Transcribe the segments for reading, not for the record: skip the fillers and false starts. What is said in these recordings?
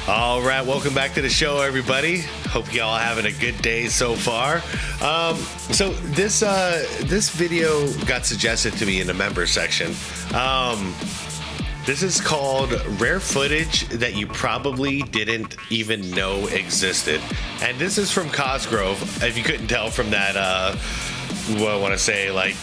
All right, welcome back to the show, everybody. Hope y'all having a good day so far. So this video got suggested to me in the member section. This is called Rare Footage That You Probably Didn't Even Know Existed. And this is from Cosgrove, if you couldn't tell from that, I want to say, like,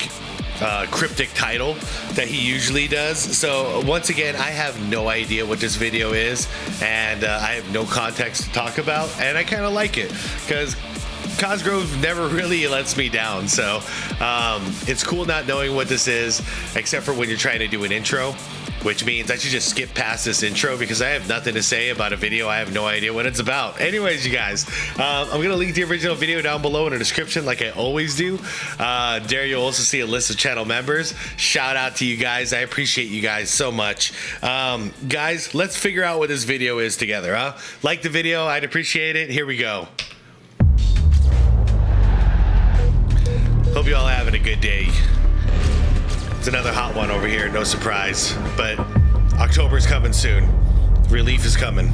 cryptic title that he usually does. So once again, I have no idea what this video is, and I have no context to talk about, and I kind of like it because Cosgrove never really lets me down. So it's cool not knowing what this is, except for when you're trying to do an intro, which means I should just skip past this intro because I have nothing to say about a video. I have no idea what it's about. Anyways, you guys, I'm going to link the original video down below in the description like I always do. There you'll also see a list of channel members. Shout out to you guys. I appreciate you guys so much. Guys, let's figure out what this video is together, huh? Like the video, I'd appreciate it. Here we go. Hope you all are having a good day. It's another hot one over here, no surprise. But October's coming soon. Relief is coming.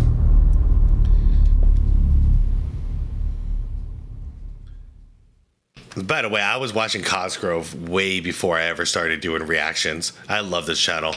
By the way, I was watching Cosgrove way before I ever started doing reactions. I love this channel.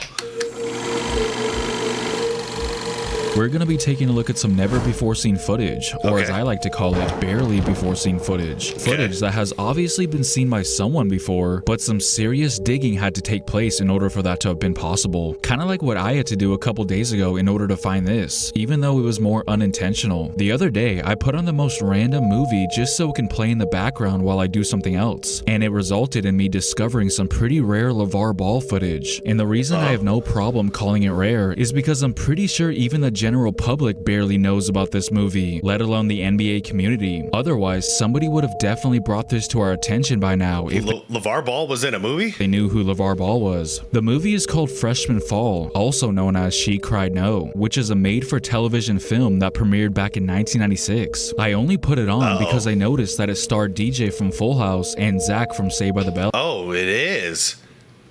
We're going to be taking a look at some never before seen footage, or as I like to call it, barely before seen footage. Footage that has obviously been seen by someone before, but some serious digging had to take place in order for that to have been possible. Kind of like what I had to do a couple days ago in order to find this, even though it was more unintentional. The other day, I put on the most random movie just so it can play in the background while I do something else, and it resulted in me discovering some pretty rare Lavar Ball footage. And the reason I have no problem calling it rare is because I'm pretty sure even the general public barely knows about this movie, let alone the NBA community. Otherwise, somebody would have definitely brought this to our attention by now if Lavar Ball was in a movie? They knew who Lavar Ball was. The movie is called Freshman Fall, also known as She Cried No, which is a made-for-television film that premiered back in 1996. I only put it on because I noticed that it starred DJ from Full House and Zach from Saved by the Bell. Oh, it is.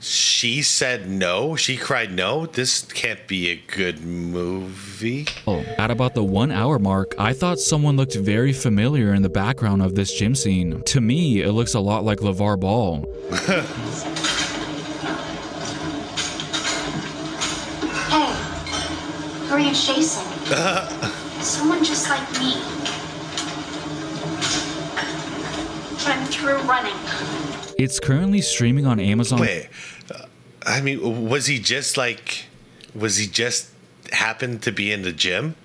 She said no? She cried no? This can't be a good movie. At about the 1 hour mark, I thought someone looked very familiar in the background of this gym scene. To me, it looks a lot like Lavar Ball. Hey, who are you chasing? Someone just like me. I'm through running. It's currently streaming on Amazon. Wait, I mean, was he just happened to be in the gym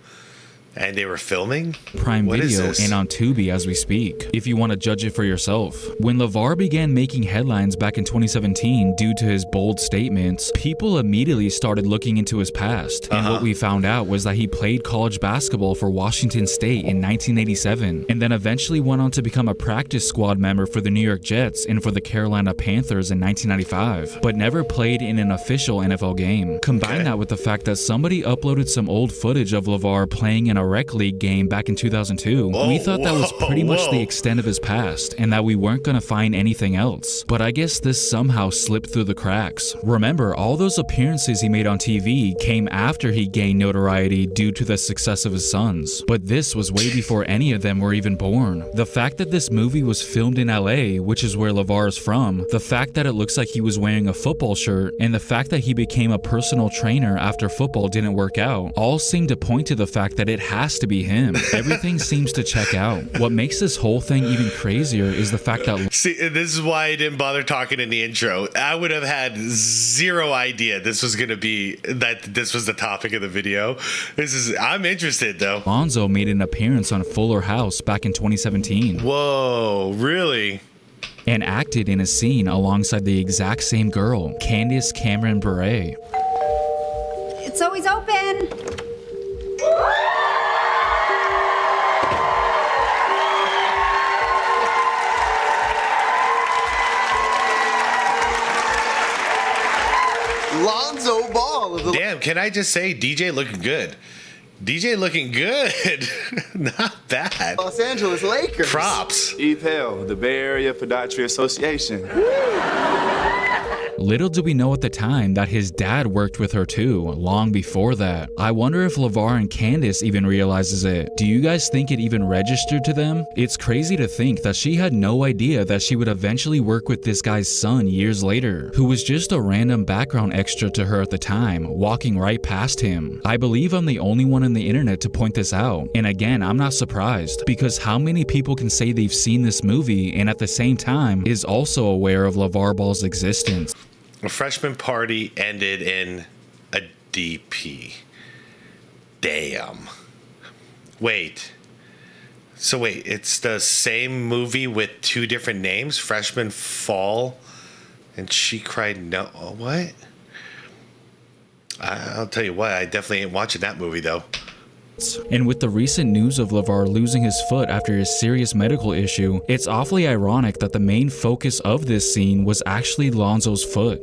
and they were filming? Prime Video and on Tubi as we speak, if you want to judge it for yourself. When Lavar began making headlines back in 2017 due to his bold statements, people immediately started looking into his past. And what we found out was that he played college basketball for Washington State in 1987, and then eventually went on to become a practice squad member for the New York Jets and for the Carolina Panthers in 1995, but never played in an official NFL game. Combine that with the fact that somebody uploaded some old footage of Lavar playing in a rec league game back in 2002. We thought that was pretty much the extent of his past and that we weren't going to find anything else. But I guess this somehow slipped through the cracks. Remember, all those appearances he made on TV came after he gained notoriety due to the success of his sons. But this was way before any of them were even born. The fact that this movie was filmed in LA, which is where Lavar is from, the fact that it looks like he was wearing a football shirt, and the fact that he became a personal trainer after football didn't work out, all seem to point to the fact that it has to be him. Everything seems to check out. What makes this whole thing even crazier is the fact that... See, this is why I didn't bother talking in the intro. I would have had zero idea this was going to be, that this was the topic of the video. I'm interested though. Lonzo made an appearance on Fuller House back in 2017. Whoa, really? And acted in a scene alongside the exact same girl, Candace Cameron Bure. It's always open. Lonzo Ball. Damn, can I just say DJ looking good? DJ looking good. Not bad. Los Angeles Lakers. Props. Eve Hill, the Bay Area Podiatry Association. Little do we know at the time that his dad worked with her too, long before that. I wonder if Lavar and Candace even realizes it. Do you guys think it even registered to them? It's crazy to think that she had no idea that she would eventually work with this guy's son years later, who was just a random background extra to her at the time, walking right past him. I believe I'm the only one on the internet to point this out, and again, I'm not surprised, because how many people can say they've seen this movie and at the same time is also aware of Lavar Ball's existence? A freshman party ended in a DP. Damn. Wait. So wait, it's the same movie with two different names? Freshman fall and She Cried No. What? I'll tell you what, I definitely ain't watching that movie though. And with the recent news of Lavar losing his foot after his serious medical issue, it's awfully ironic that the main focus of this scene was actually Lonzo's foot.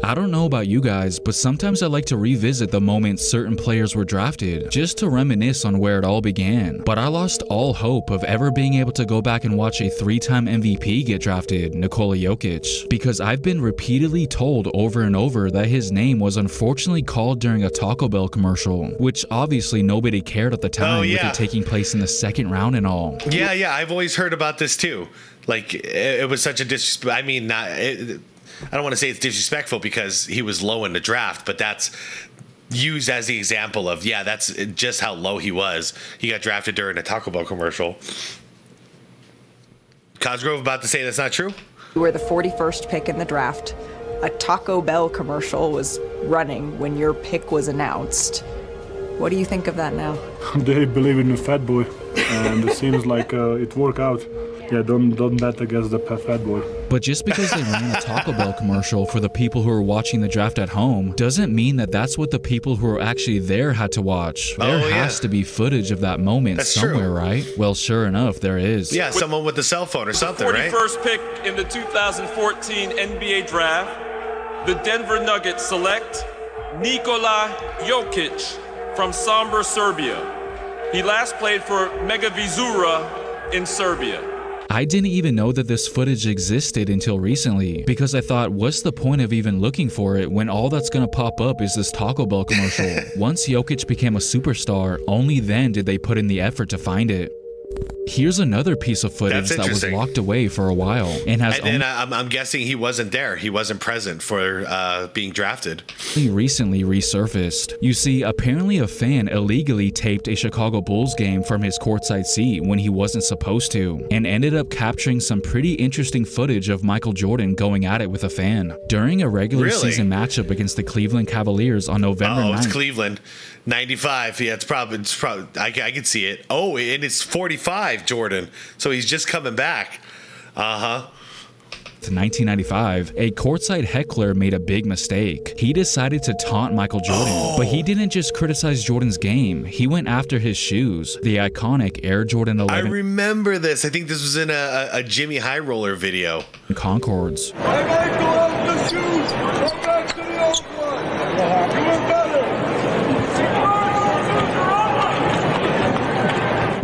I don't know about you guys, but sometimes I like to revisit the moment certain players were drafted, just to reminisce on where it all began. But I lost all hope of ever being able to go back and watch a 3-time MVP get drafted, Nikola Jokic, because I've been repeatedly told over and over that his name was unfortunately called during a Taco Bell commercial, which obviously nobody cared at the time, with it taking place in the second round and all. Yeah, I've always heard about this too. Like, it was such a disrespect. I mean, I don't want to say it's disrespectful because he was low in the draft, but that's used as the example of, yeah, that's just how low he was. He got drafted during a Taco Bell commercial. Cosgrove about to say that's not true? You were the 41st pick in the draft. A Taco Bell commercial was running when your pick was announced. What do you think of that now? They believe in the fat boy, and it seems like it worked out. Yeah, don't bet against the fat boy. But just because they ran a Taco Bell commercial for the people who are watching the draft at home doesn't mean that that's what the people who are actually there had to watch. There has to be footage of that moment somewhere, right? Well, sure enough, there is. Yeah, someone with a cell phone or something, right? 41st pick in the 2014 NBA draft, the Denver Nuggets select Nikola Jokic from Sombor, Serbia. He last played for Mega Vizura in Serbia. I didn't even know that this footage existed until recently, because I thought, what's the point of even looking for it when all that's gonna pop up is this Taco Bell commercial? Once Jokic became a superstar, only then did they put in the effort to find it. Here's another piece of footage that was locked away for a while and has I'm guessing he wasn't there. He wasn't present for being drafted. Recently resurfaced. You see, apparently a fan illegally taped a Chicago Bulls game from his courtside seat when he wasn't supposed to, and ended up capturing some pretty interesting footage of Michael Jordan going at it with a fan during a regular season matchup against the Cleveland Cavaliers on November 9th. Oh, it's Cleveland. 95. Yeah, it's probably I can see it. Oh, and it's 45, Jordan. So he's just coming back. To 1995, a courtside heckler made a big mistake. He decided to taunt Michael Jordan, but he didn't just criticize Jordan's game. He went after his shoes, the iconic Air Jordan 11. I remember this. I think this was in a Jimmy High Roller video. Concords. I might go out the shoes. Go back to the old one. You were better.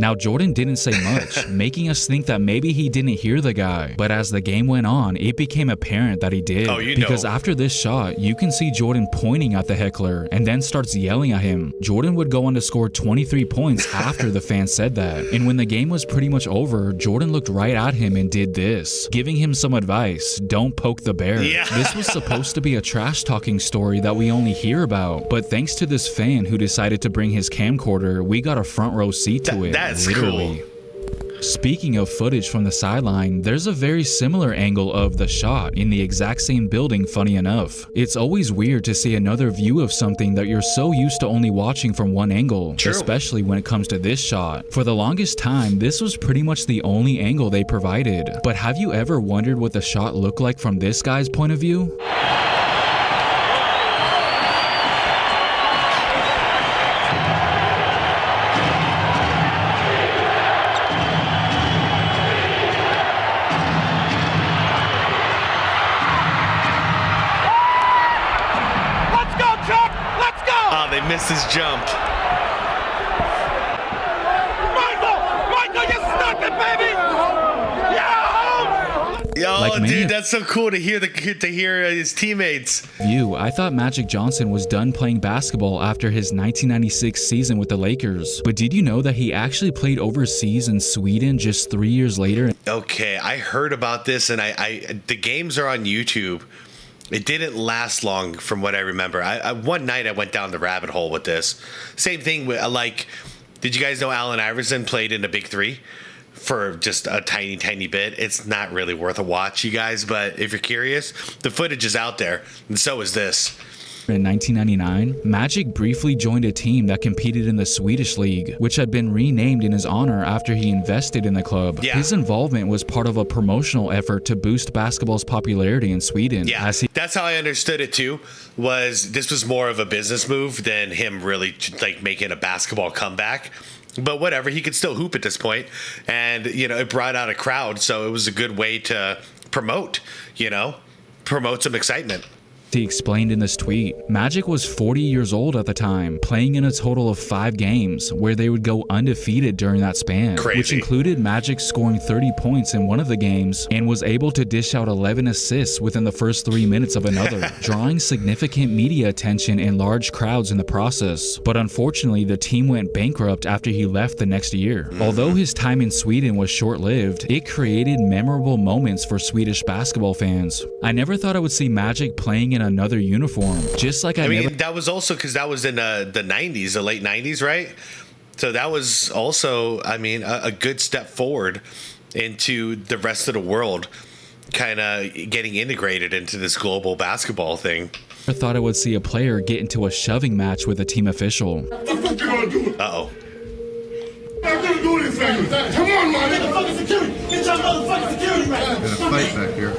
Now, Jordan didn't say much, making us think that maybe he didn't hear the guy. But as the game went on, it became apparent that he did. Because after this shot, you can see Jordan pointing at the heckler and then starts yelling at him. Jordan would go on to score 23 points after the fan said that. And when the game was pretty much over, Jordan looked right at him and did this, giving him some advice. Don't poke the bear. This was supposed to be a trash talking story that we only hear about. But thanks to this fan who decided to bring his camcorder, we got a front row seat to it. That's literally. Cool. Speaking of footage from the sideline, there's a very similar angle of the shot in the exact same building, funny enough. It's always weird to see another view of something that you're so used to only watching from one angle, especially when it comes to this shot. For the longest time, this was pretty much the only angle they provided. But have you ever wondered what the shot looked like from this guy's point of view? Missed his jump. Michael, you stuck it, baby! Yeah! Like Dude, that's so cool to hear his teammates. I thought Magic Johnson was done playing basketball after his 1996 season with the Lakers. But did you know that he actually played overseas in Sweden just 3 years later? Okay, I heard about this, and the games are on YouTube. It didn't last long from what I remember. One night I went down the rabbit hole with this. Same thing with, did you guys know Allen Iverson played in the Big Three for just a tiny bit? It's not really worth a watch, you guys, but if you're curious, the footage is out there, and so is this. In 1999, Magic briefly joined a team that competed in the Swedish league, which had been renamed in his honor after he invested in the club. Yeah. His involvement was part of a promotional effort to boost basketball's popularity in Sweden. Yeah, that's how I understood it too. This was more of a business move than him really making a basketball comeback. But whatever, he could still hoop at this point, and it brought out a crowd, so it was a good way to promote some excitement. He explained in this tweet, Magic was 40 years old at the time, playing in a total of 5 games, where they would go undefeated during that span. Crazy. Which included Magic scoring 30 points in one of the games, and was able to dish out 11 assists within the first 3 minutes of another, drawing significant media attention and large crowds in the process. But unfortunately, the team went bankrupt after he left the next year. Although his time in Sweden was short-lived, it created memorable moments for Swedish basketball fans. I never thought I would see Magic playing in another uniform, just like that was also because that was in the 90s, the late 90s, right? So that was also, a good step forward into the rest of the world kind of getting integrated into this global basketball thing. I thought I would see a player get into a shoving match with a team official. Uh-oh. I'm gonna do this thing. Come on, my nigga. Security. Get your motherfucking security man. There's a fight back here.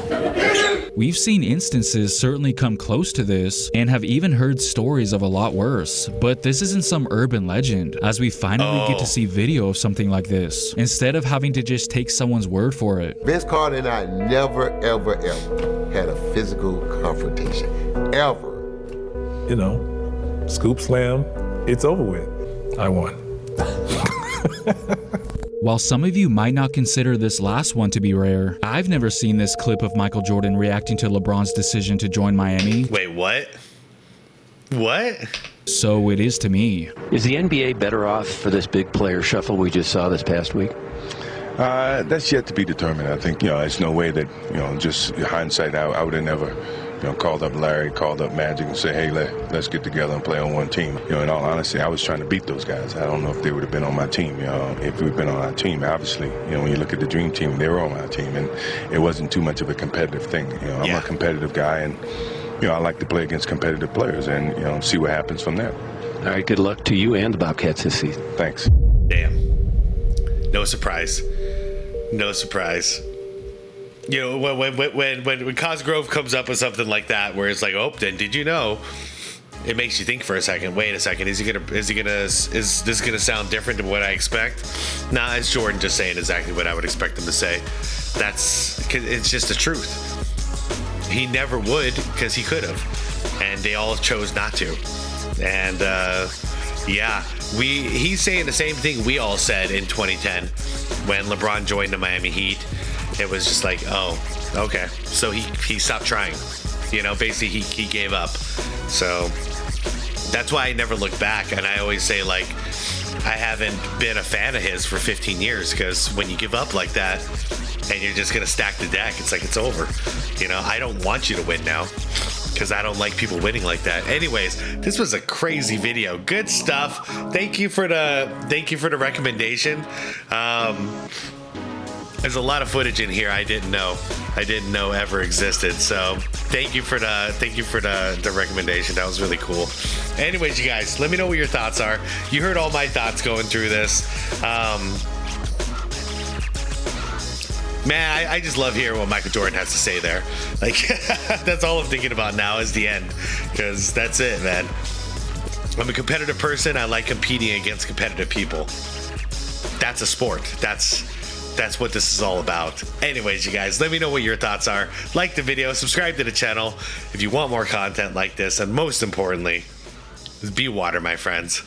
We've seen instances certainly come close to this, and have even heard stories of a lot worse. But this isn't some urban legend, as we finally get to see video of something like this, instead of having to just take someone's word for it. Vince Carter and I never, ever, ever had a physical confrontation. Ever. Scoop slam, it's over with. I won. While some of you might not consider this last one to be rare, I've never seen this clip of Michael Jordan reacting to LeBron's decision to join Miami. Wait, what? What? So it is to me. Is the NBA better off for this big player shuffle we just saw this past week? That's yet to be determined. I think, there's no way that, just hindsight, I would have never, called up Larry, called up Magic and say, hey, let's get together and play on one team. In all honesty, I was trying to beat those guys. I don't know if they would have been on my team. If we'd been on our team, obviously, when you look at the Dream Team, they were on our team, and it wasn't too much of a competitive thing. I'm a competitive guy, and, I like to play against competitive players and, see what happens from there. All right, good luck to you and the Bobcats this season. Thanks. Damn. No surprise. No surprise. When Cosgrove comes up with something like that, where it's like, oh, then did you know? It makes you think for a second. Wait a second. Is this gonna sound different than what I expect? Nah, it's Jordan just saying exactly what I would expect him to say. It's just the truth. He never would, because he could have, and they all chose not to. And he's saying the same thing we all said in 2010 when LeBron joined the Miami Heat. It was just like, oh, okay. So he stopped trying. Basically he gave up. So that's why I never look back. And I always say, I haven't been a fan of his for 15 years, because when you give up like that and you're just going to stack the deck, it's like it's over. I don't want you to win now, because I don't like people winning like that. Anyways, this was a crazy video. Good stuff. Thank you for the recommendation. There's a lot of footage in here I didn't know ever existed. So thank you for the recommendation. That was really cool. Anyways, you guys, let me know what your thoughts are. You heard all my thoughts going through this. Man, I just love hearing what Michael Jordan has to say there. That's all I'm thinking about now is the end, because that's it, man. I'm a competitive person. I like competing against competitive people. That's a sport. That's what this is all about. Anyways, you guys, let me know what your thoughts are. Like the video, subscribe to the channel if you want more content like this, and most importantly, be water, my friends.